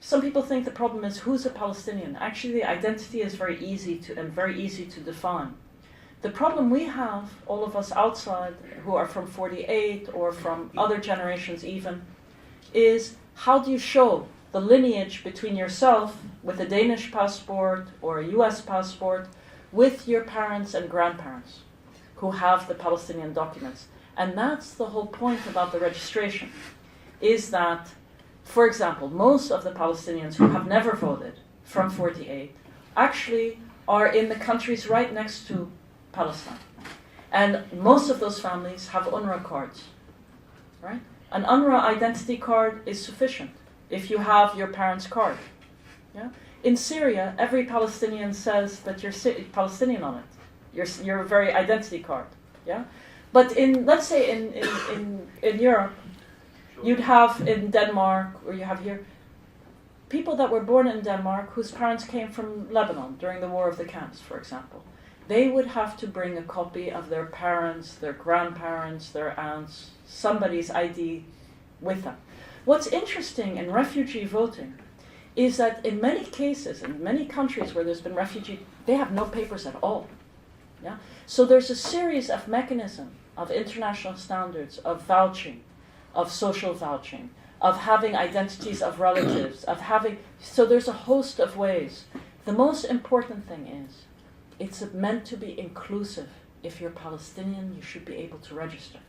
some people think the problem is who's a Palestinian. Actually, the identity is very easy to define. The problem we have, all of us outside who are from 48 or from other generations even, is how do you show the lineage between yourself with a Danish passport or a US passport with your parents and grandparents who have the Palestinian documents. And that's the whole point about the registration, is that, for example, most of the Palestinians who have never voted from 48 actually are in the countries right next to Palestine. And most of those families have UNRWA cards, right? An UNRWA identity card is sufficient if you have your parents' card. Yeah? In Syria, every Palestinian says that you're Palestinian on it, your very identity card. Yeah? But let's say in Europe, you'd have in Denmark, or you have here, people that were born in Denmark whose parents came from Lebanon during the War of the Camps, for example. They would have to bring a copy of their parents, their grandparents, their aunts, somebody's ID with them. What's interesting in refugee voting is that in many cases, in many countries where there's been refugee, they have no papers at all. Yeah? So there's a series of mechanisms of international standards, of vouching, of social vouching, of having identities of relatives, so there's a host of ways. The most important thing is, it's meant to be inclusive. If you're Palestinian, you should be able to register.